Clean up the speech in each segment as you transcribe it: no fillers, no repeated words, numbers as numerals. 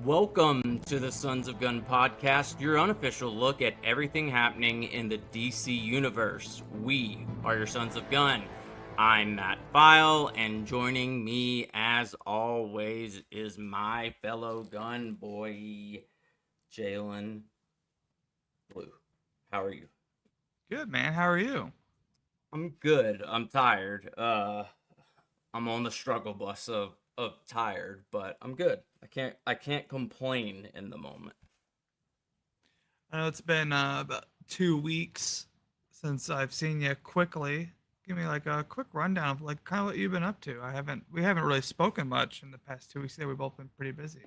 Welcome to the Sons of Gunn Podcast, your unofficial look at everything happening in the DC universe. We are your Sons of Gunn. I'm Matt File, and joining me, as always, is my fellow gun boy, Jalen Blue. How are you? Good, man. How are you? I'm good. I'm tired. I'm on the struggle bus of tired, but I'm good. I can't complain in the moment. I know it's been about 2 weeks since I've seen you. Quickly, give me like a quick rundown of like kind of what you've been up to. We haven't really spoken much in the past 2 weeks. We've both been pretty busy.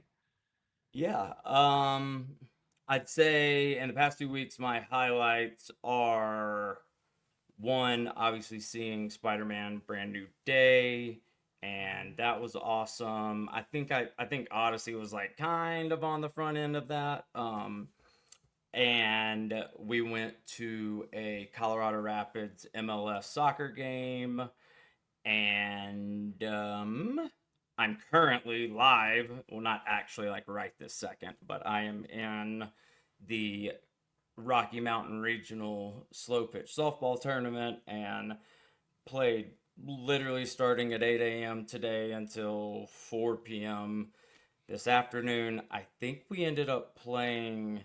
Yeah, I'd say in the past 2 weeks, my highlights are one, obviously seeing Spider-Man Brand New Day, and that was awesome. I think Odyssey was like kind of on the front end of that. And we went to a Colorado Rapids MLS soccer game, and I'm currently live. Well, not actually like right this second, but I am in the Rocky Mountain Regional Slow Pitch Softball Tournament and played literally starting at 8 a.m. today until 4 p.m. this afternoon. I think we ended up playing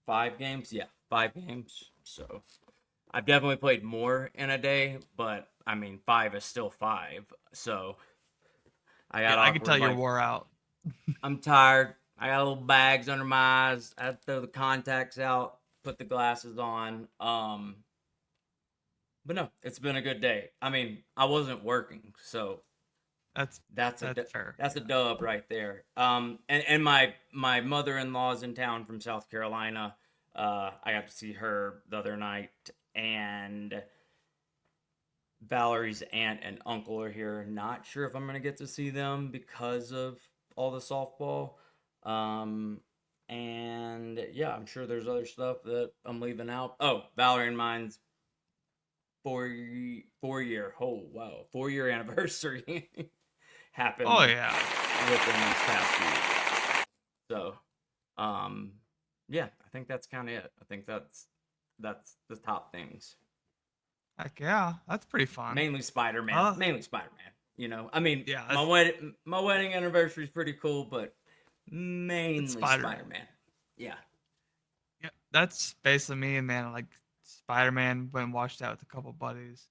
5 games. Yeah, 5 games. So I've definitely played more in a day, but I mean, five is still five. So I got Yeah, I can tell awkward. you're Like, wore out. I'm tired. I got little bags under my eyes. I had to throw the contacts out, put the glasses on. But no, it's been a good day. I mean, I wasn't working, so That's that's a that's fair. that's a Yeah. dub right there. And my mother-in-law's in town from South Carolina. I got to see her the other night, and Valerie's aunt and uncle are here. Not sure if I'm gonna get to see them because of all the softball. Um, and yeah, I'm sure there's other stuff that I'm leaving out. Oh, Valerie and mine's 4 year. Oh wow, 4 year anniversary Oh happened yeah. within this past week. So, um, yeah, I think that's kind of it. I think that's the top things. Heck yeah. That's pretty fun. Mainly Spider Man. Uh, Mainly Spider Man. I mean, yeah. my wedding anniversary is pretty cool, but It's mainly Spider Spider Man. Man. Yeah. Yeah, that's basically me, man. Like Spider Man went and watched that with a couple buddies.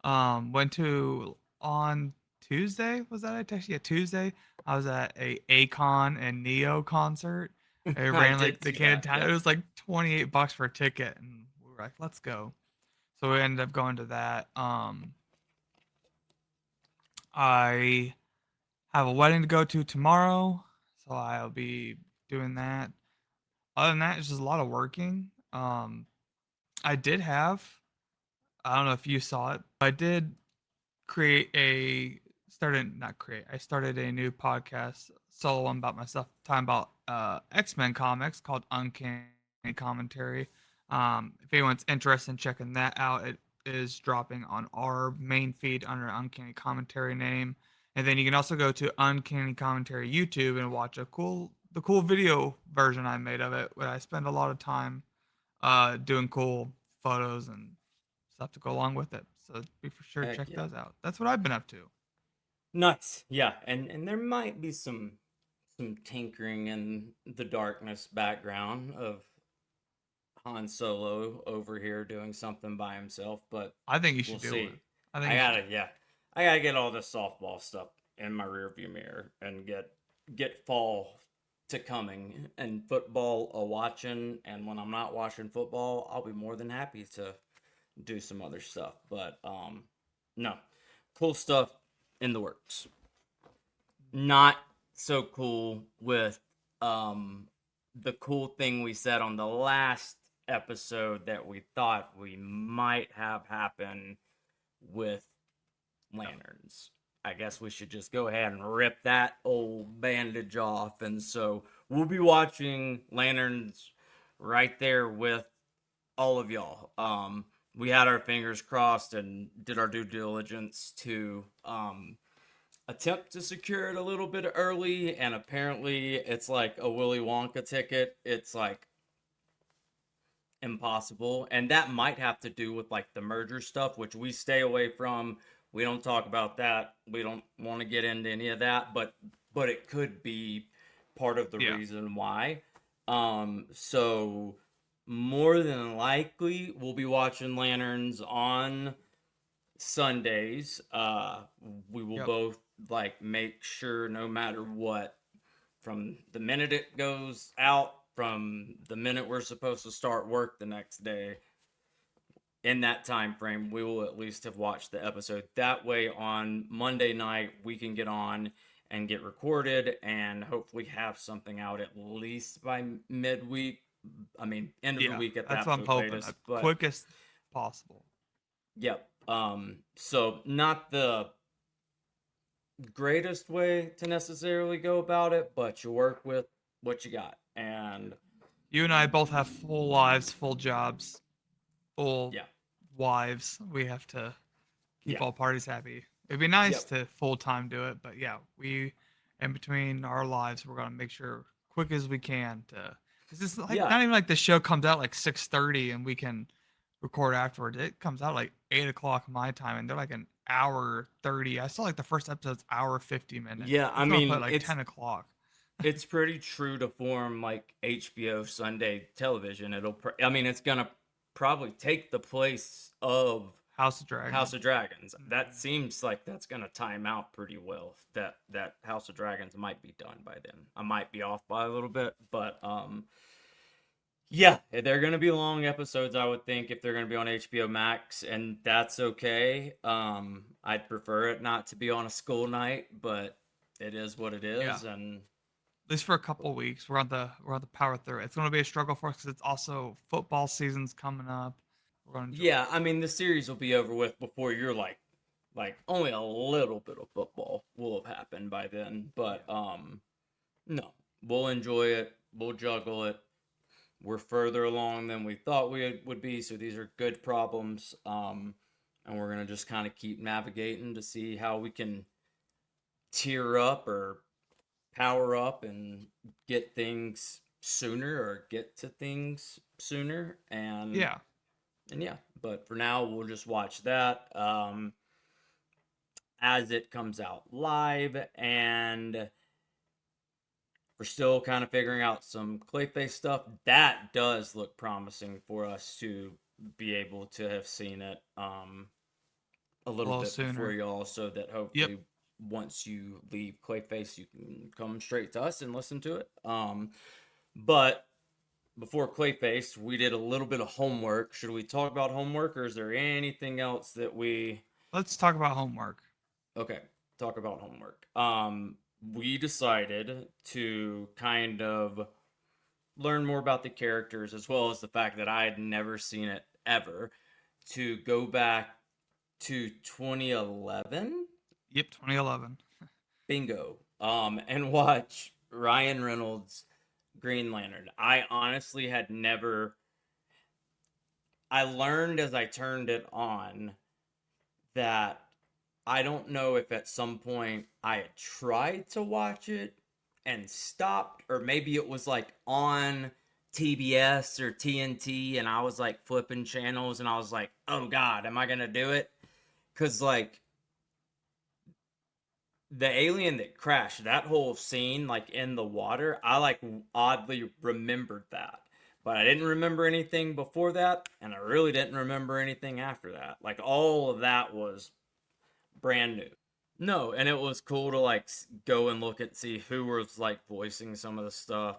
Went to on Tuesday. Was that I texted you? Yeah, Tuesday. I was at a Akon and Neo concert. They I ran like did they see came to that. town. It Yep. was like $28 for a ticket, and we were like, let's go. So we ended up going to that. I have a wedding to go to tomorrow, so I'll be doing that. Other than that, it's just a lot of working. I did have I don't know if you saw it. I did create a started not create. I started a new podcast solo one about myself, talking about X-Men comics called Uncanny Commentary. If anyone's interested in checking that out, it is dropping on our main feed under Uncanny Commentary name. And then you can also go to Uncanny Commentary YouTube and watch the cool video version I made of it. Where I spend a lot of time doing cool photos and stuff to go along with it. So be for sure to Heck check yeah. those out. That's what I've been up to. Nuts. Yeah, and there might be some tinkering in the darkness background of Han Solo over here doing something by himself, but I think you we'll should do it. see. I think I you should gotta, do yeah, I gotta get all this softball stuff in my rearview mirror and get fall to coming and football a watching. And when I'm not watching football, I'll be more than happy to do some other stuff. But no, cool stuff in the works. Not so cool with um the cool thing we said on the last episode that we thought we might have happen with lanterns. I guess we should just go ahead and rip that old bandage off. And so we'll be watching lanterns right there with all of y'all. We had our fingers crossed and did our due diligence to attempt to secure it a little bit early, and apparently it's like a Willy Wonka ticket. It's like impossible, and that might have to do with like the merger stuff, which we stay away from. We don't talk about that. We don't want to get into any of that, but it could be part of the Yeah. reason why. So more than likely we'll be watching Lanterns on Sundays. We will Yep. both like make sure no matter what, from the minute it goes out, from the minute we're supposed to start work the next day, in that time frame, we will at least have watched the episode. That way, on Monday night, we can get on and get recorded and hopefully have something out at least by midweek. I mean, end of the Yeah. week at the That's what I'm absolute hoping. latest. The But quickest possible. yep. So not the greatest way to necessarily go about it, but you work with what you got. And You and I both have full lives, full jobs, full yeah, wives. We have to keep yeah, all parties happy. It'd be nice yep, to full time do it, but yeah, we in between our lives, we're gonna make sure quick as we can to. Cause it's like yeah, not even like the show comes out like 6:30 and we can record afterwards. It comes out like 8 o'clock my time, and they're like an hour 30. I saw like the first episode's hour 50 minutes. yeah. I It's gonna put mean, like 10 o'clock. it's pretty true to form like HBO Sunday television. I mean, it's gonna probably take the place of House of Dragon. House of Dragons. That Mhm. seems like that's gonna time out pretty well. That House of Dragons might be done by then. I might be off by a little bit, but yeah, they're gonna be long episodes, I would think, if they're gonna be on HBO Max, and that's okay. I'd prefer it not to be on a school night, but it is what it Yeah. is, and At least for a couple weeks, we're on the power through it. It's gonna be a struggle for us because it's also football season's coming up. We're gonna enjoy yeah, it. I mean the series will be over with before you're like only a little bit of football will have happened by then, but Yeah. no, we'll enjoy it. We'll juggle it. We're further along than we thought we would be, so these are good problems. And we're gonna just kind of keep navigating to see how we can tier up or power up and get things sooner or get to things sooner. Yeah. And yeah, but for now we'll just watch that as it comes out live, and we're still kind of figuring out some Clayface stuff. That does look promising for us to be able to have seen it a A little little bit before sooner. y'all, so that Yep. hopefully once you leave Clayface, you can come straight to us and listen to it. But before Clayface, we did a little bit of homework. Should we talk about homework, or is there anything else that we? Let's talk about homework. Okay, talk about homework. We decided to kind of learn more about the characters, as well as the fact that I had never seen it ever, to go back to 2011, Yep. 2011. bingo, and watch Ryan Reynolds' Green Lantern. I honestly had never. I learned as I turned it on that I don't know if at some point I had tried to watch it and stopped, or maybe it was like on TBS or TNT, and I was like flipping channels, and I was like, oh God, am I gonna do it? Because like the alien that crashed, that whole scene, like in the water, I like oddly remembered that. But I didn't remember anything before that, and I really didn't remember anything after that. Like all of that was brand new. No, and it was cool to like go and look and see who was like voicing some of the stuff.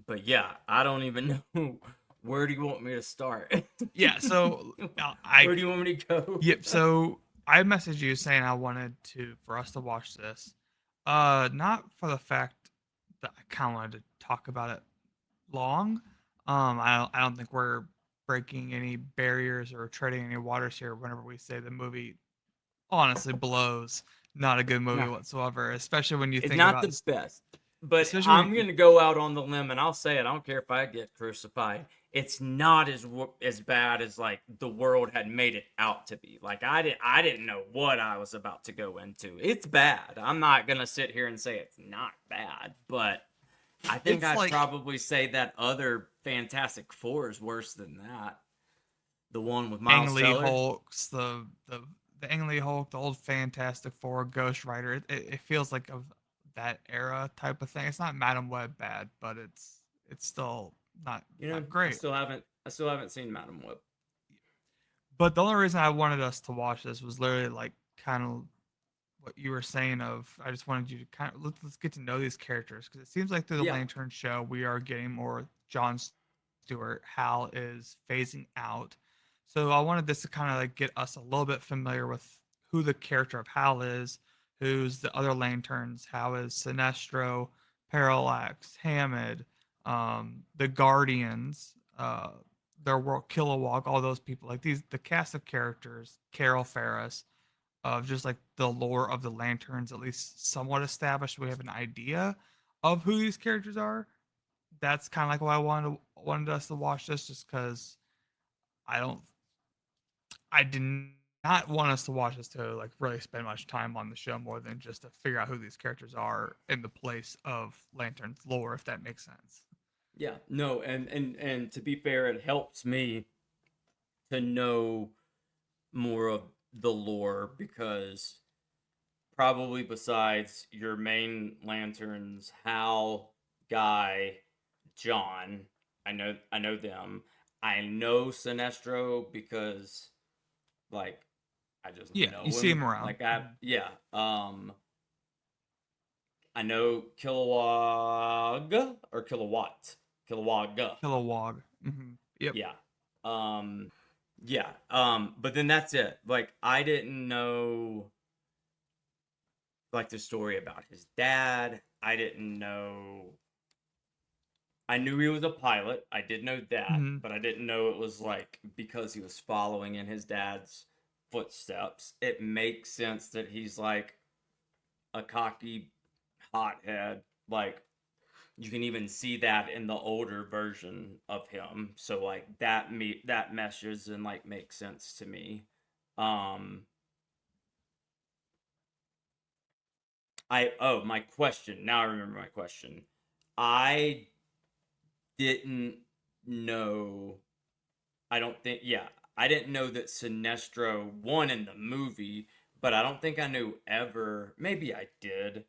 But yeah, I don't even know. Where do you want me to start? Yeah. So I. Where do you want me to go? Yep. So I messaged you saying I wanted for us to watch this. Not for the fact that I kind of wanted to talk about it long. I don't think we're breaking any barriers or treading any waters here whenever we say the movie honestly blows. Not a good movie No, whatsoever, especially when you it's think not about, the best. But especially I'm when gonna go out on the limb and I'll say it. I don't care if I get crucified. it's not as bad as like the world had made it out to be. Like I didn't know what I was about to go into. It's bad. I'm not gonna sit here and say it's not bad, but I think It's I'd like probably say that other Fantastic Four is worse than that. The one with Ang Miles Lee Teller. Hulks, the Ang Lee Hulk, the old Fantastic Four, Ghost Rider. It feels like of that era type of thing. It's not Madam Web bad, but it's still You know, not great. I still haven't seen Madam Web. But the only reason I wanted us to watch this was literally like kind of what you were saying of I just wanted you to kind of let's get to know these characters because it seems like through the Yeah, Lantern show we are getting more John Stewart. Hal is phasing out, so I wanted this to kind of like get us a little bit familiar with who the character of Hal is, who's the other Lanterns, how is Sinestro, Parallax, Hammond, the Guardians, their world Kilowog, all those people like these the cast of characters, Carol Ferris of just like the lore of the lanterns at least somewhat established. We have an idea of who these characters are. That's kind of like why I wanted us to watch this, just because I don't, I did not want us to watch this to like really spend much time on the show more than just to figure out who these characters are in the place of Lantern's lore, if that makes sense. yeah. No, and to be fair, it helps me to know more of the lore because probably besides your main lanterns, Hal, Guy, John, I know them. I know Sinestro because like I just Yeah, you know see him. him around. Like I yeah. I know Kilowog or Kilowatt. Kilowog. Kilowog. Yep. Yeah. Um yeah. But then that's it. Like I didn't know like the story about his dad. I didn't know. I knew he was a pilot. I did know that, hmm but I didn't know it was like because he was following in his dad's footsteps. It makes sense that he's like a cocky hothead. Like you can even see that in the older version of him. So like that meshes and like makes sense to me. Um my question. Now I remember my question. I didn't know. I don't think. Yeah, I didn't know that Sinestro won in the movie, but I don't think I knew ever. Maybe I did.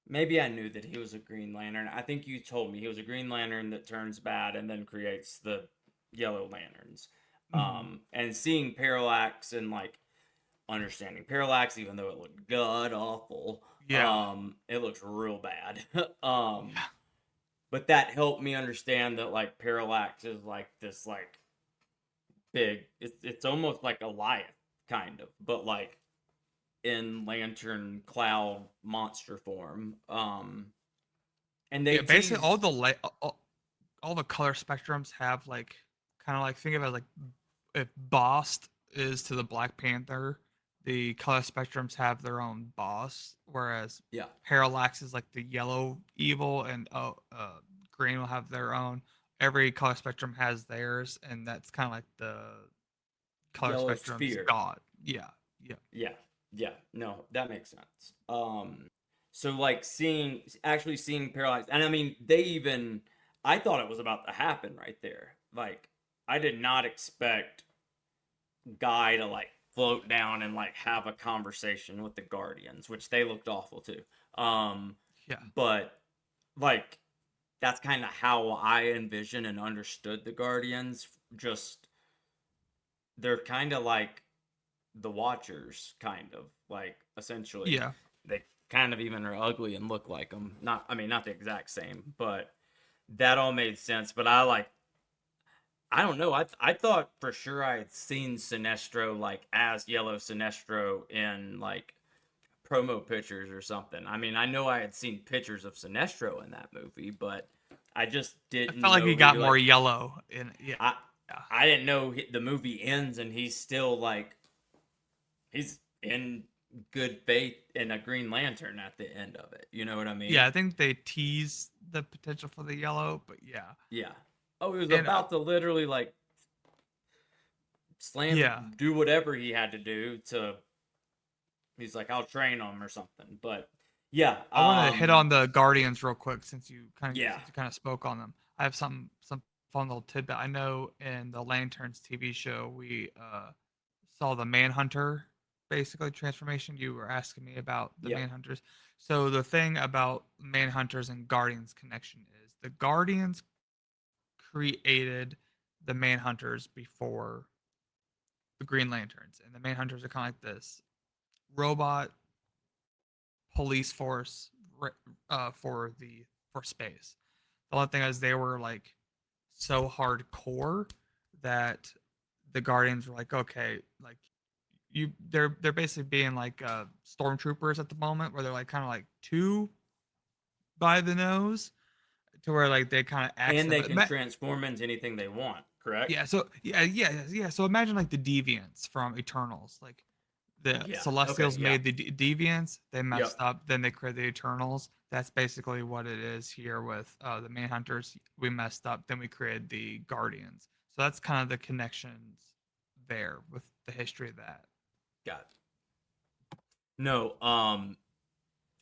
Maybe I knew that he was a Green Lantern. I think you told me he was a Green Lantern that turns bad and then creates the Yellow Lanterns. hmm And seeing Parallax and like understanding Parallax, even though it looked god awful, Yeah. it looks real bad. Yeah. But that helped me understand that like Parallax is like this like big. It's almost like a Goliath kind of, but like in lantern cloud monster form. And they Yeah. Basically, teased. all the color spectrums have like kind of like think of it like if Bost is to the Black Panther, the color spectrums have their own boss, whereas Yeah, Parallax is like the yellow evil, and green will have their own. Every color spectrum has theirs, and that's kind of like the color yellow spectrum's sphere. god. Yeah, yeah, Yeah, yeah. No, that makes sense. So like actually seeing Parallax, and I mean they even. I thought it was about to happen right there. Like I did not expect Guy to like float down and like have a conversation with the Guardians, which they looked awful too. Um, yeah, but like that's kind of how I envision and understood the Guardians. Just they're kind of like the Watchers, kind of like essentially. yeah. They kind of even are ugly and look like them. Not, I mean, not the exact same, but that all made sense. But I like I don't know. I thought for sure I had seen Sinestro like as Yellow Sinestro in like promo pictures or something. I mean, I know I had seen pictures of Sinestro in that movie, but I just I didn't felt like know he he got like more yellow in yeah, I yeah. I didn't know the movie ends and he's still like he's in good faith in a Green Lantern at the end of it. You know what I Yeah, mean? I think they tease the potential for the yellow, but yeah. Yeah. Oh, he was And about to literally like yeah, do whatever he had to do to. He's like, I'll train him or something. But yeah, I want to hit on the Guardians real quick yeah, since you kind of spoke on them. I have some fun little tidbit. I know in the Lanterns TV show we saw the Manhunter basically transformation. You were asking me about the yep, Manhunters. So the thing about Manhunters and Guardians connection is the Guardians created the Manhunters before the Green Lanterns, and the Manhunters are kind of like this robot police force for space. The only thing is they were like so hardcore that the Guardians were like, okay, like they're basically being like stormtroopers at the moment, where they're like kind of like too by the nose to where like they kind of and they accidentally. can transform into anything they want. Correct? Yeah, so yeah. So imagine like the deviants from Eternals. Like the Yeah. Okay. Celestials Yeah. made the deviants, they messed Yep. up, then they created the Eternals. That's basically what it is here with the Manhunters. We messed up, then we created the Guardians. So that's kind of the connections there with the history of that. Got it. No.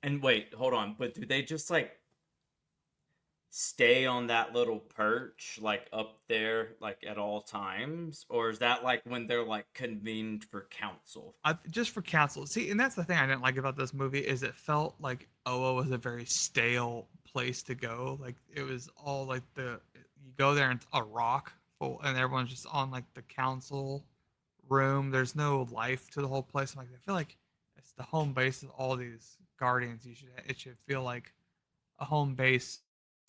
And wait, hold on. But do they just like stay on that little perch, like up there, like at all times, or is that like when they're like convened for council? Just for council. See, and that's the thing I didn't like about this movie is it felt like Oa was a very stale place to go. Like it was all like you go there and it's a rock full, and everyone's just on like the council room. There's no life to the whole place. I'm like, I feel like it's the home base of all these guardians. It should feel like a home base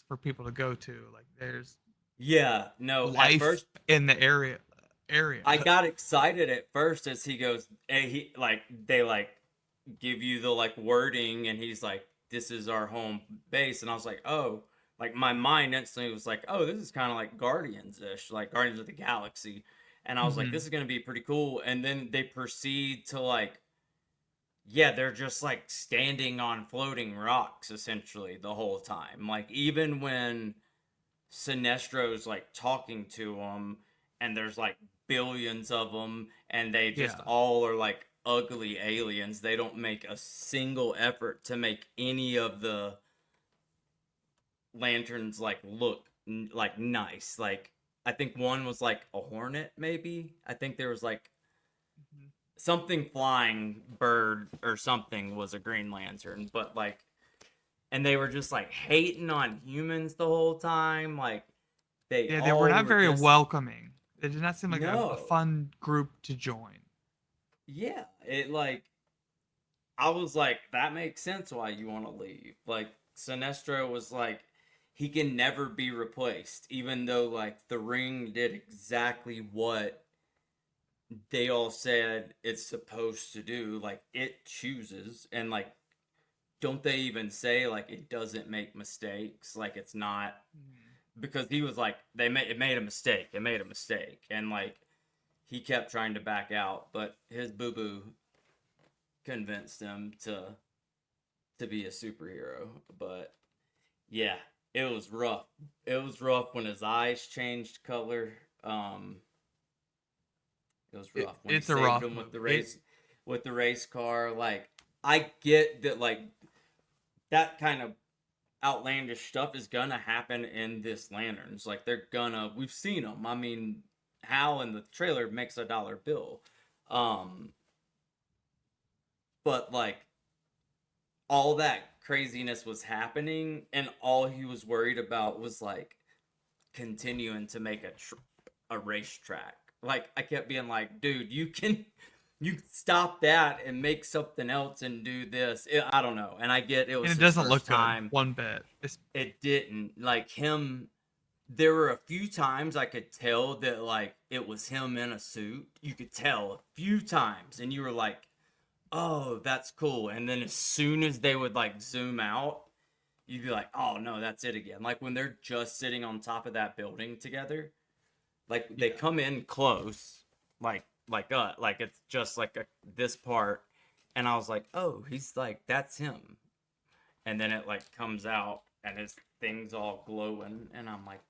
for people to go to. Like there's Yeah. No. At life first, in the area. I got excited at first as he goes, and he like they like give you the like wording, and he's like, "This is our home base," and I was like, "Oh." Like my mind instantly was like, "Oh, this is kind of like Guardians ish, like Guardians of the Galaxy," and I was like, "This Hmm. is gonna be pretty cool." And then they proceed to like, yeah, they're just like standing on floating rocks essentially the whole time. Like even when Sinestro's like talking to them, and there's like billions of them, and they just Yeah. all are like ugly aliens. They don't make a single effort to make any of the lanterns like look like nice. Like I think one was like a hornet, maybe. I think there was like Mhm. something flying bird or something was a Green Lantern, but like, and they were just like hating on humans the whole time. Like they Yeah, they were all not were very just welcoming. It did not seem like a no. fun group to join. Yeah, it like I was like, that makes sense why you want to leave. Like Sinestro was like, he can never be replaced, even though like the ring did exactly what they all said it's supposed to do. Like it chooses, and like, don't they even say like it doesn't make mistakes? Like it's not Mhm. because he was like it made a mistake. It made a mistake, and like he kept trying to back out, but his boo boo convinced him to be a superhero. But yeah, it was rough. It was rough when his eyes changed color. Um, it was rough when he It's a saved rough him movie. It with the race car. Like I get that like that kind of outlandish stuff is gonna happen in this Lanterns. Like they're gonna we've seen them. I mean, Hal in the trailer makes a dollar bill. Um, but like all that craziness was happening, and all he was worried about was like continuing to make a racetrack. Like I kept being like, dude, you stop that and make something else and do this. I don't know, and I get it and was it his doesn't look first good time. one bit. It didn't like him. There were a few times I could tell that like it was him in a suit. You could tell a few times, and you were like, oh, that's cool. And then as soon as they would like zoom out, you'd be like, oh no, that's it again. Like when they're just sitting on top of that building together, like they Yeah. come in close, like it's just like this part, and I was like, oh, he's like that's him. And then it like comes out and his thing's all glowing, and I'm like,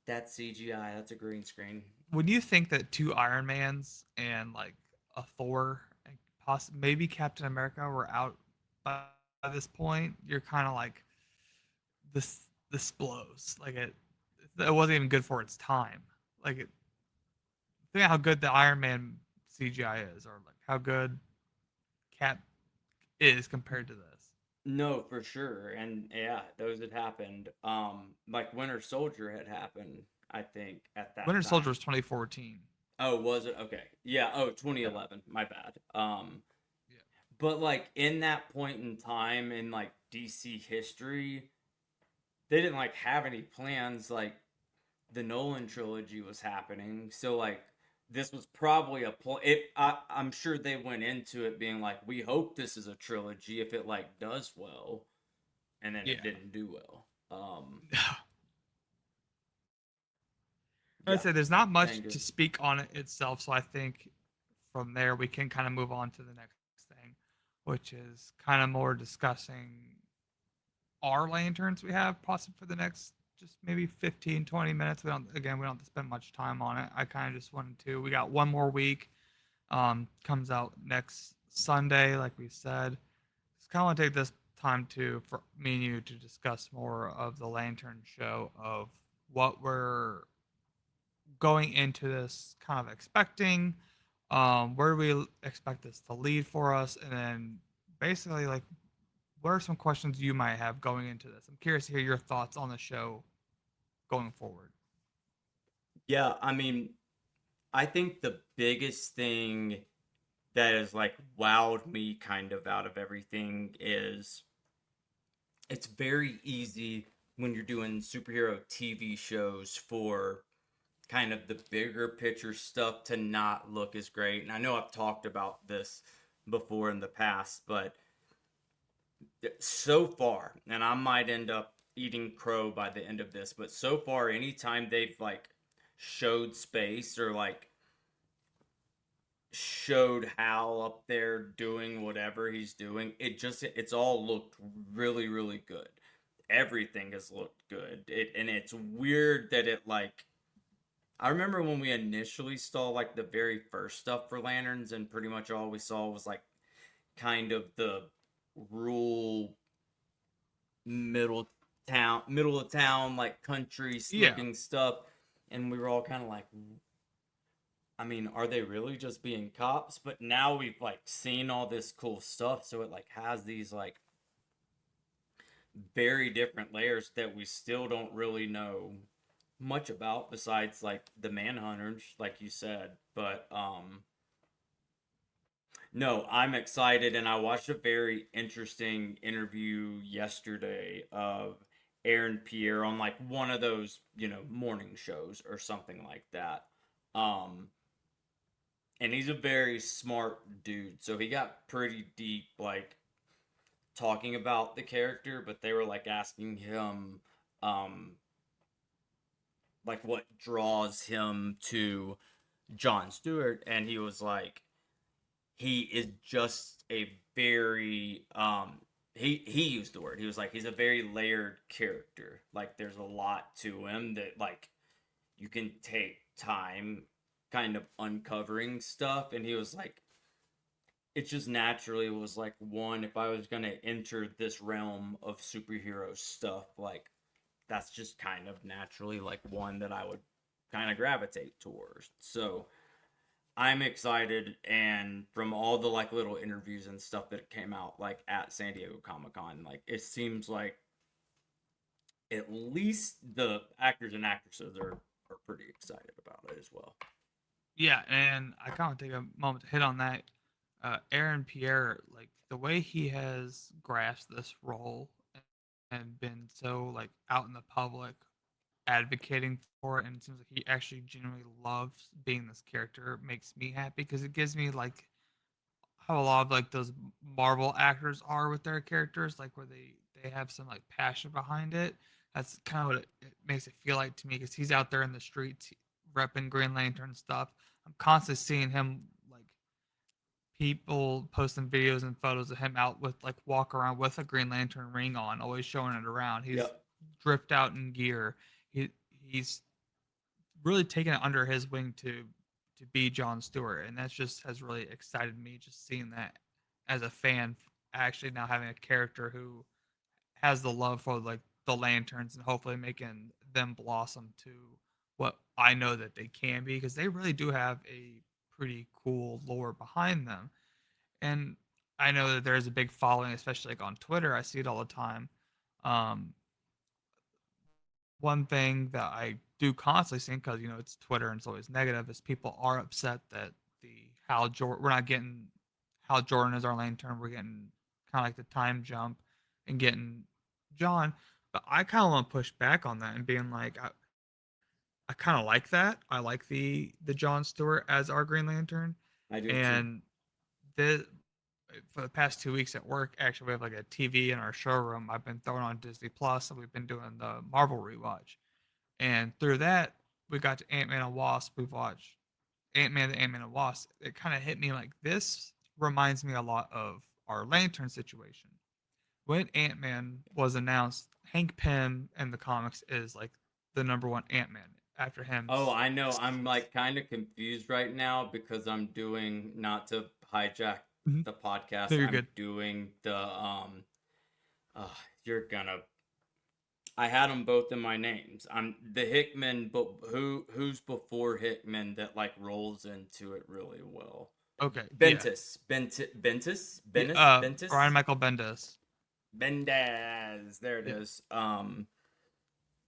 That's CGI. That's a green screen. When you think that two Iron Mans and like a Thor and maybe Captain America were out by this point, you're kind of like this blows. Like it wasn't even good for its time. Like think how good the Iron Man CGI is, or like how good Cap is compared to this. No, for sure. And yeah, those had happened. Like Winter Soldier had happened, I think, at that Winter Soldier time. was 2014. Oh, was it? Okay. Yeah, oh, Yeah. 2011. My bad. Yeah. But like in that point in time in like DC history, they didn't like have any plans like the Nolan trilogy was happening. So like this was probably I'm sure they went into it being like, we hope this is a trilogy if it like does well, and then Yeah. it didn't do well. I'd Yeah, say there's not much Banger. to speak on it itself, so I think from there we can kind of move on to the next thing, which is kind of more discussing our lanterns we have possibly for the next just maybe 15, 20 minutes. We don't have to spend much time on it. I kind of just wanted to. We got one more week. Comes out next Sunday, like we said. Just kind of want to take this time to for me and you to discuss more of the Lantern show, of what we're going into this kind of expecting. Where do we expect this to lead for us, and then basically like what are some questions you might have going into this? I'm curious to hear your thoughts on the show going forward. Yeah, I mean, I think the biggest thing that has like wowed me kind of out of everything is it's very easy when you're doing superhero TV shows for kind of the bigger picture stuff to not look as great. And I know I've talked about this before in the past, but so far, and I might end up eating crow by the end of this, but so far, anytime they've like showed space or like showed Hal up there doing whatever he's doing, it's all looked really, really good. Everything has looked good. And it's weird that it like I remember when we initially saw like the very first stuff for lanterns, and pretty much all we saw was like kind of the rural middle of town, like country Yeah, looking stuff. And we were all kind of like, I mean, are they really just being cops? But now we've like seen all this cool stuff, so it like has these like very different layers that we still don't really know much about besides like the Manhunters, like you said. But no, I'm excited, and I watched a very interesting interview yesterday of Aaron Pierre on like one of those, morning shows or something like that. Um, and he's a very smart dude, so he got pretty deep, like talking about the character, but they were like asking him, um, like what draws him to John Stewart, and he was like, he is just a very he used the word, he was like, he's a very layered character, like there's a lot to him that like you can take time kind of uncovering stuff. And he was like, it just naturally was like, one, if I was going to enter this realm of superhero stuff, like that's just kind of naturally like one that I would kind of gravitate towards. So I'm excited, and from all the like little interviews and stuff that came out like at San Diego Comic Con, like it seems like at least the actors and actresses are pretty excited about it as well. yeah, and I kind of take a moment to hit on that. Aaron Pierre, like the way he has grasped this role and been so like out in the public advocating for it, and it seems like he actually genuinely loves being this character, makes me happy because it gives me like how a lot of like those Marvel actors are with their characters, like where they have some like passion behind it. That's kind of what it makes it feel like to me, because he's out there in the streets repping Green Lantern stuff. I'm constantly seeing him like people posting videos and photos of him out with like walk around with a Green Lantern ring on, always showing it around. He's Yep. dripped out in gear. He he's really taken it under his wing to be John Stewart, and that just has really excited me just seeing that as a fan, actually now having a character who has the love for like the lanterns and hopefully making them blossom to what I know that they can be, because they really do have a pretty cool lore behind them. And I know that there's a big following, especially like on Twitter. I see it all the time. Um, One thing that I do constantly see, because it's Twitter and it's always negative, is people are upset that the Hal Jordan we're not getting Hal Jordan as our lantern. We're getting kind of like the time jump and getting John. But I kind of want to push back on that and being like, I kind of like that. I like the John Stewart as our Green Lantern, I do too. and this for the past 2 weeks at work, actually, we have like a TV in our showroom. I've been throwing on Disney Plus, and we've been doing the Marvel rewatch. And through that, we got to Ant Man and Wasp. We've watched Ant Man and Wasp. It kind of hit me like this reminds me a lot of our Lantern situation. When Ant Man was announced, Hank Pym in the comics is like the number one Ant Man. After him, Oh, I know. I'm like kind of confused right now because I'm doing, not to hijack no, the podcast, you're I'm good. doing the uh you're gonna I had them both in my names. I'm the Hickman, but who's before Hickman that like rolls into it really well? Okay, yeah, Brian Bentis, Michael Bendis. Bendaz. There it Yeah. is.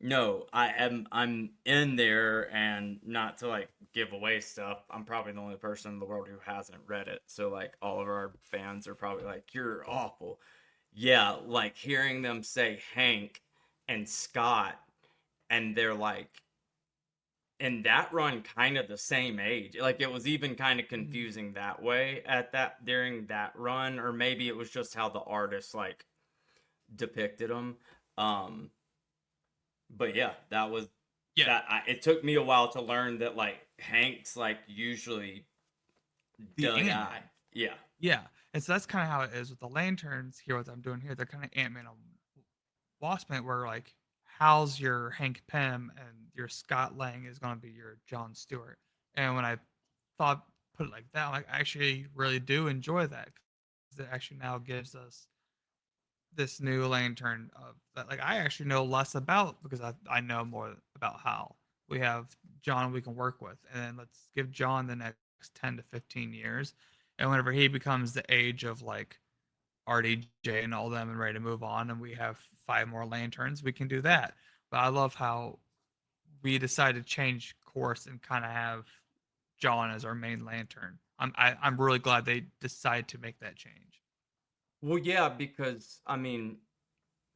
No, I'm in there, and not to like give away stuff. I'm probably the only person in the world who hasn't read it. So like all of our fans are probably like, "You're awful." Yeah, like hearing them say Hank and Scott, and they're like in that run kind of the same age. Like it was even kind of Mhm. confusing that way at that during that run, or maybe it was just how the artist like depicted them. Um, but yeah, that was Yeah, it took me a while to learn that like Hank's like usually the the Ant guy. Man. Yeah. Yeah, and so that's kind of how it is with the lanterns here. What I'm doing here, they're kind of Ant Man and Wasp, where like Hal's your Hank Pym and your Scott Lang is going to be your John Stewart. And when I thought put it like that, like I actually really do enjoy that, because it actually now gives us this new lantern of that like I actually know less about, because I know more about Hal. We have John we can work with, and then let's give John the next 10 to 15 years. And whenever he becomes the age of like RDJ and all them and ready to move on, and we have 5 more lanterns, we can do that. But I love how we decided to change course and kind of have John as our main lantern. I'm really glad they decided to make that change. Well, yeah, because I mean,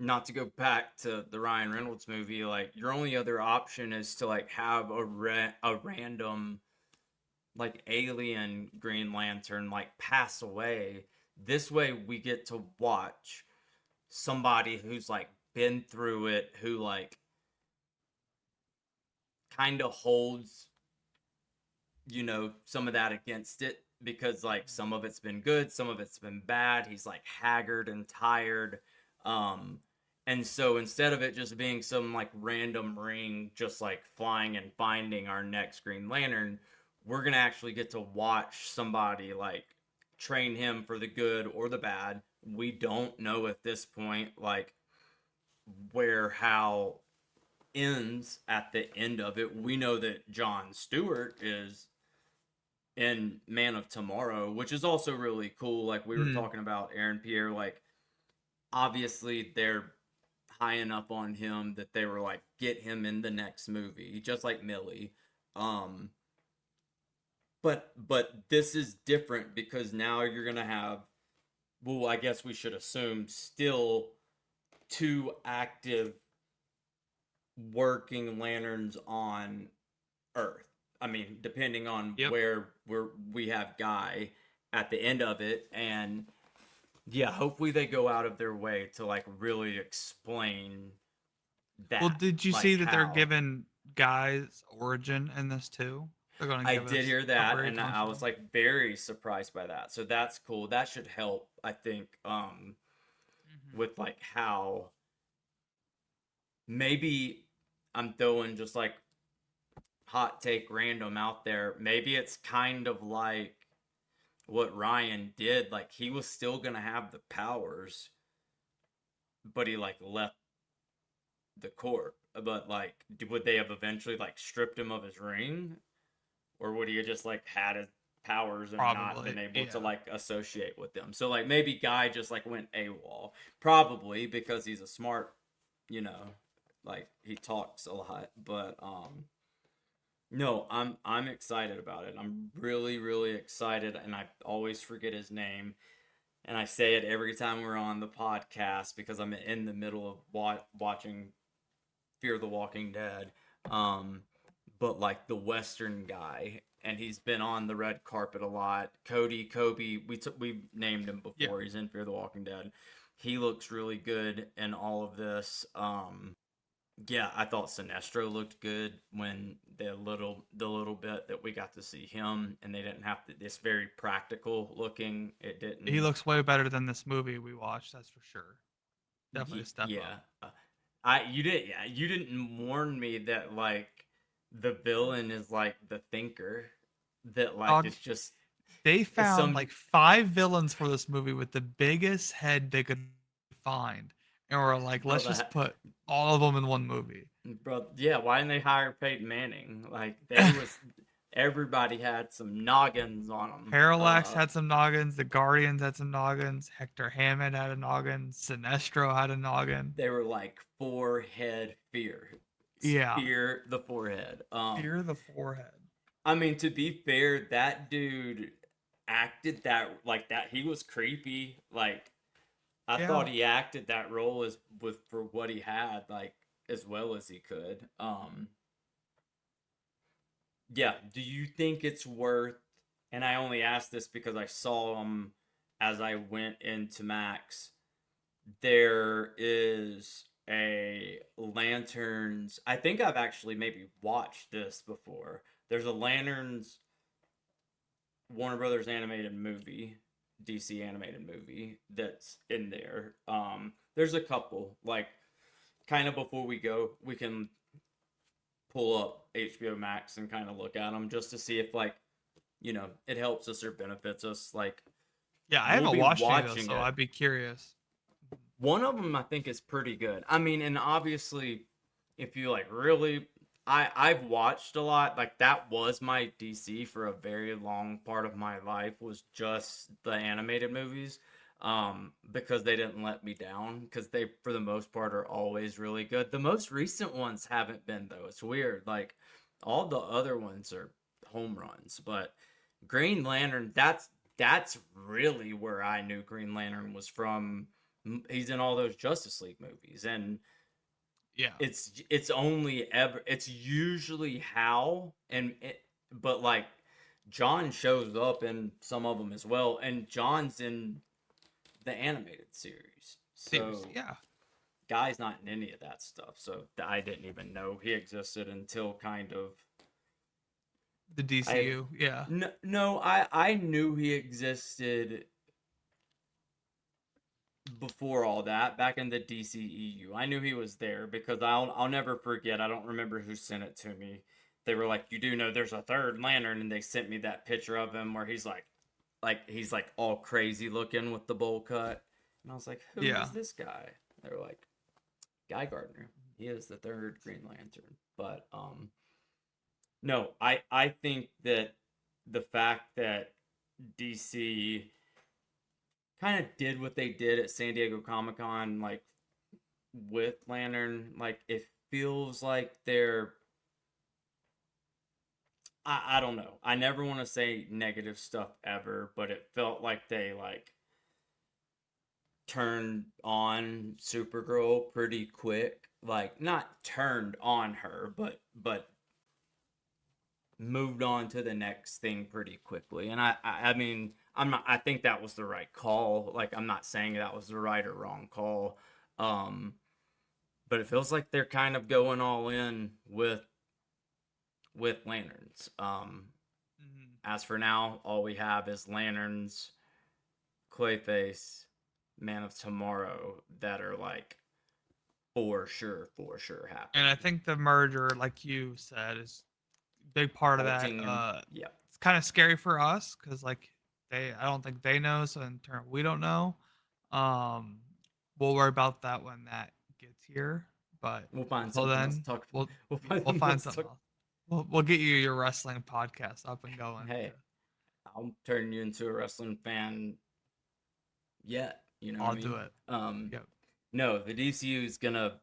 not to go back to the Ryan Reynolds movie, like your only other option is to like have a random like alien Green Lantern like pass away. This way we get to watch somebody who's like been through it, who like kind of holds, some of that against it, because like some of it's been good, some of it's been bad. He's like haggard and tired. Um and so instead of it just being some like random ring just like flying and finding our next Green Lantern, we're going to actually get to watch somebody like train him for the good or the bad. We don't know at this point like where Hal ends at the end of it. We know that John Stewart is in Man of Tomorrow, which is also really cool. Like we were Mm, talking about Aaron Pierre, like obviously they're high enough on him that they were like, get him in the next movie, just like Millie. Um, but this is different because now you're gonna have, well, I guess we should assume still two active working lanterns on Earth. I mean, depending on yep. where we have Guy at the end of it. And yeah, hopefully they go out of their way to like really explain Well, that, did you like see that they're how. giving Guy's origin in this too? They're going to I give did us hear a that, very and I was confident. like very surprised by that. So that's cool. That should help, I think, Hmm. with like how maybe I'm throwing just like hot take random out there. Maybe it's kind of like what Ryan did. Like he was still gonna have the powers, but he like left the court. But like, would they have eventually like stripped him of his ring, or would he have just like had his powers and not Probably. been able to Yeah. like associate with them? So like maybe Guy just like went AWOL, probably because he's a smart, you know, like he talks a lot. But no, I'm excited about it. I'm really really excited, and I always forget his name. And I say it every time we're on the podcast because I'm in the middle of watching Fear the Walking Dead. Um, but like the Western guy, and he's been on the red carpet a lot. Kobe, we named him Yeah. before. He's in Fear the Walking Dead. He looks really good in all of this. Yeah, I thought Sinestro looked good when the little bit that we got to see him, and they didn't have to. This very practical looking. It He didn't. looks way better than this movie we watched, that's for sure. Definitely a step up. Yeah. You didn't warn me that like the villain is like the thinker, that like Dog, it's just they it's found some like 5 villains for this movie with the biggest head they could find, and were like, bro let's just that put all of them in one movie. bro yeah, why didn't they hire Peyton Manning? Like they was everybody had some noggins on them. Parallax had some noggins. The Guardians had some noggins. Hector Hammond had a noggin. Sinestro had a noggin. They were like forehead fear. Yeah, Fear the forehead. fear the forehead. I mean, to be fair, that dude acted that like that. He was creepy. Like I Yeah, thought he acted that role as with for what he had, like as well as he could. Yeah. Do you think it's worth? And I only asked this because I saw him as I went into Max. There is a Lanterns. I think I've actually maybe watched this before. There's a Lanterns Warner Brothers animated movie, DC animated movie that's in there. There's a couple like kind of before we go, we can pull up HBO Max and kind of look at them just to see if like it helps us or benefits us. Like yeah. I we'll haven't be watched any of those, watching so it. I'd be curious. One of them I think is pretty good. I mean, and obviously, if you like really, I've watched a lot. Like that was my DC for a very long part of my life was just the animated movies. Because they didn't let me down because they for the most part are always really good. The most recent ones haven't been though. It's weird. Like all the other ones are home runs, but Green Lantern, that's really where I knew Green Lantern was from. He's in all those Justice League movies, and Yeah, it's only ever it's usually Hal but like John shows up in some of them as well, and John's in the animated series. series. So Yeah, Guy's not in any of that stuff. So I didn't even know he existed until kind of the I DCU. Yeah, no, I knew he existed before all that, back in the DCEU. I knew he was there because I'll never forget. I don't remember who sent it to me. They were like, "You do know there's a third Lantern," and they sent me that picture of him where he's like all crazy looking with the bowl cut, and I was like, "Who yeah. is this guy?" They were like, "Guy Gardner. He is the third Green Lantern." But no, I think that the fact that DC kind of did what they did at San Diego Comic Con, like with Lantern. Like it feels like they're. I don't know. I never want to say negative stuff ever, but it felt like they like turned on Supergirl pretty quick. Like not turned on her, but moved on to the next thing pretty quickly. And I mean, I'm not. I think that was the right call. Like I'm not saying that was the right or wrong call. Um, but it feels like they're kind of going all in with Lanterns. Mhm. As for now, all we have is Lanterns, Clayface, Man of Tomorrow that are like for sure And I happening. think the merger, like you said, is big part of that. halting and yeah. It's kind of scary for us because like I don't think they know, so in turn we don't know. Um, we'll worry about that when that gets here. But We'll find until something else to then, talk. we'll We'll find we'll something find else to something talk. else. We'll get you your wrestling podcast up and going. Hey, I'll turn you into a wrestling fan. Yet, you know what I I'll do mean? it. Um, Yep. no, the DCU is gonna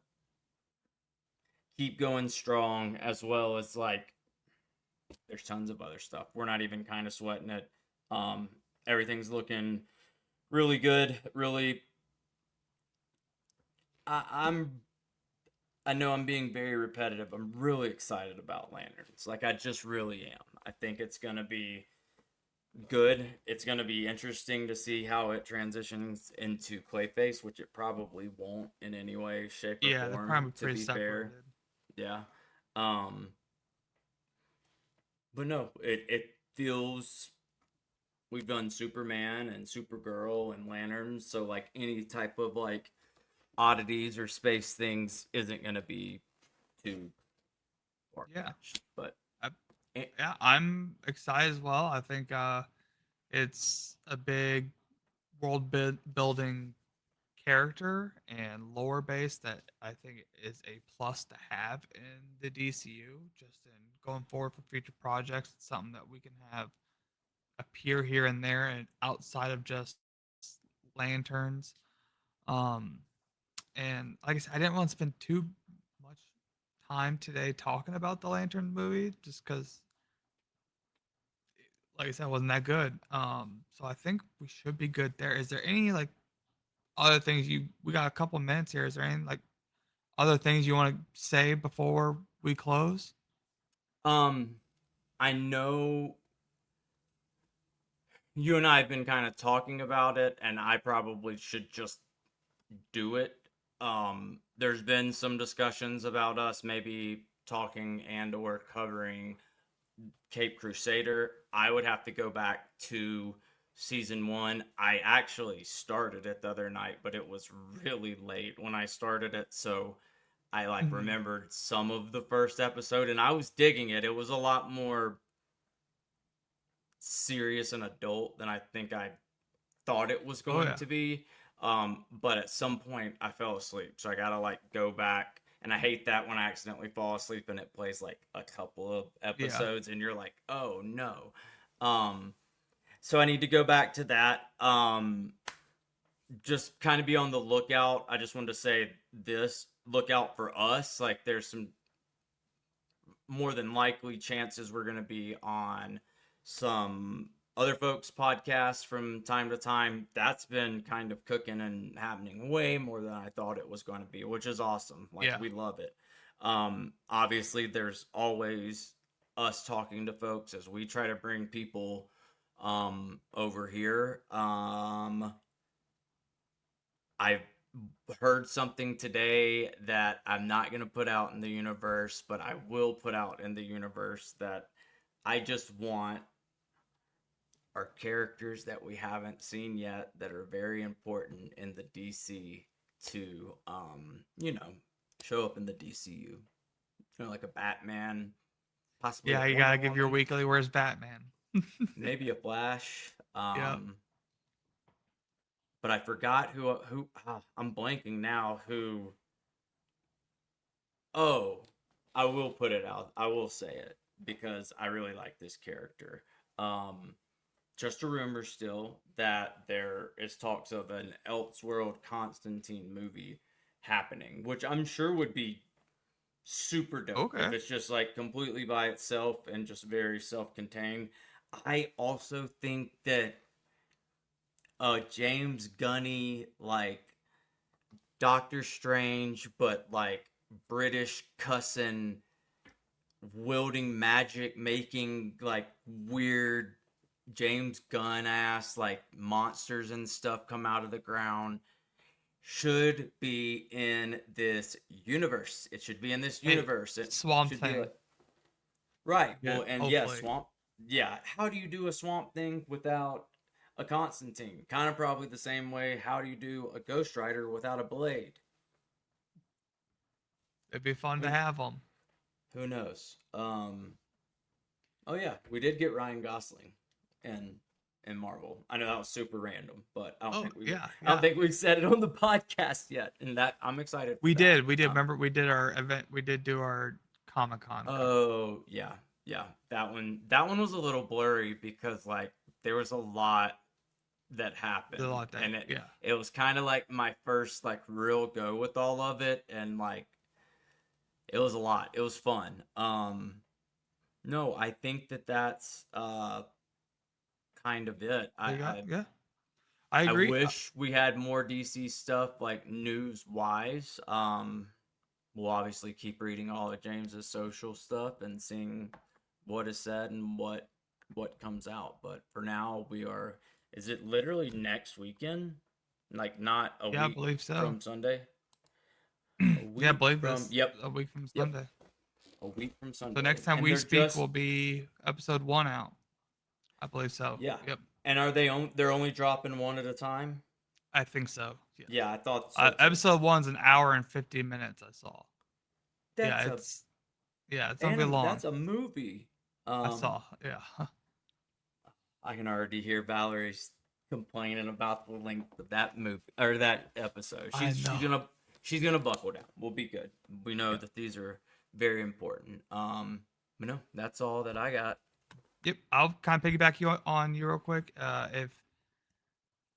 keep going strong, as well as like there's tons of other stuff. We're not even kind of sweating it. Um, Everything's looking really good. Really, I'm. I know I'm being very repetitive. I'm really excited about Lanterns. Like I just really am. I think it's gonna be good. It's gonna be interesting to see how it transitions into Clayface, which it probably won't in any way, shape, or Yeah, they're form. probably To pretty be fair, separated. yeah. Um, but no, it feels we've done Superman and Supergirl and Lanterns, so like any type of like oddities or space things isn't gonna be too far Yeah. fetched. But I, eh, yeah, I'm excited as well. I think it's a big building character and lore base that I think is a plus to have in the DCU, just in going forward for future projects. It's something that we can have appear here and there and outside of just lanterns. Um, and like I said, I didn't want to spend too much time today talking about the Lantern movie, just because, like I said, it wasn't that good. So I think we should be good there. Is there any like other things we got a couple minutes here? Is there any like other things you want to say before we close? um, I know you and I have been kind of talking about it, and I probably should just do it. There's been some discussions about us maybe talking and or covering Cape Crusader. I would have to go back to season one. I actually started it the other night, but it was really late when I started it, so I like Mhm. remembered some of the first episode, and I was digging it. It was a lot more serious and adult than I think I thought it was Oh going yeah, to be. But at some point I fell asleep, so I gotta like go back. And I hate that when I accidentally fall asleep and it plays like a couple of yeah, episodes, and you're like, oh no. Um, so I need to go back to that. Just kind of be on the lookout. I just wanted to say this: look out for us. Like, there's some more than likely chances we're going to be on some other folks' podcasts from time to time. That's been kind of cooking and happening way more than I thought it was going to be, which is awesome. Like, yeah. we love it. Obviously, there's always us talking to folks as we try to bring people over here. I've heard something today that I'm not going to put out in the universe, but I will put out in the universe that I just want our characters that we haven't seen yet that are very important in the DC to, show up in the DCU. Like a Batman, possibly a Yeah, you Wonder gotta give your Woman, weekly. Where's Batman? maybe a Flash. Yep. But I forgot I'm blanking now who. Oh, I will put it out. I will say it because I really like this character. Um, just a rumor still that there is talks of an Elseworld Constantine movie happening, which I'm sure would be super dope if Okay. it's just like completely by itself and just very self-contained. I also think that James Gunny like Doctor Strange, but like British cussing, wielding magic, making like weird James Gunn ass like monsters and stuff come out of the ground should be in this universe. It should be in this Hey, universe. It Swamp should be Thing. like right. Good. Well, and yeah, Hopefully. swamp. Yeah, how do you do a swamp thing without a Constantine? Kind of probably the same way. How do you do a Ghost Rider without a blade? It'd be fun to Who have them. who knows? Oh yeah, we did get Ryan Gosling in Marvel. I know that was super random, but I don't Yeah. think we've said it on the podcast yet, and that I'm excited. We did. Remember, we did our event. We did do our Comic-Con. Oh yeah. That one was a little blurry because like there was a lot that happened, and it was kind of like my first like real go with all of it, and like it was a lot. It was fun. No, I think that's kind of it. I agree. I wish we had more DC stuff like news wise. We'll obviously keep reading all of James's social stuff and seeing what is said and what comes out. But for now, is it literally next weekend? Like not a week I believe so. From Sunday? I believe this. Yep. A week from Sunday. A week from Sunday. So next time we speak will be episode 1 out. I believe so. Yeah. Yep. And are they're only dropping one at a time? I think so. Yeah, I thought so. Episode 1's an hour and 50 minutes, I saw. It's gonna be long. That's a movie. I saw. Yeah. I can already hear Valerie's complaining about the length of that movie or that episode. She's gonna buckle down. We'll be good. We know that these are very important. But no, that's all that I got. Yep. I'll kind of piggyback on you real quick. If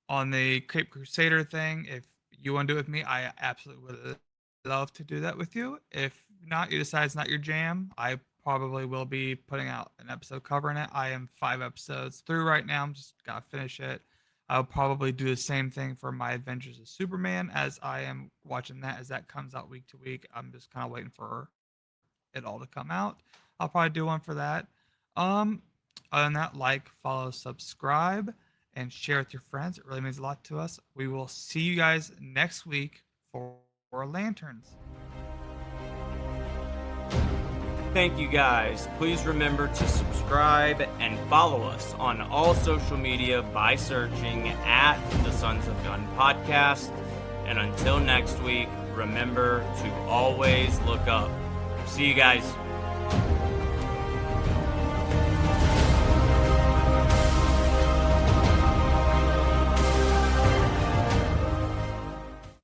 on the Cape Crusader thing, if you want to do it with me, I absolutely would love to do that with you. If not, you decide it's not your jam, I probably will be putting out an episode covering it. I am 5 episodes through right now. I'm just gotta finish it. I'll probably do the same thing for my Adventures of Superman as I am watching that as that comes out week to week. I'm just kind of waiting for it all to come out. I'll probably do one for that. Other than that, like, follow, subscribe, and share with your friends. It really means a lot to us. We will see you guys next week for Lanterns. Thank you guys. Please remember to subscribe and follow us on all social media by searching at the Sons of Gunn Podcast. And until next week, remember to always look up. See you guys.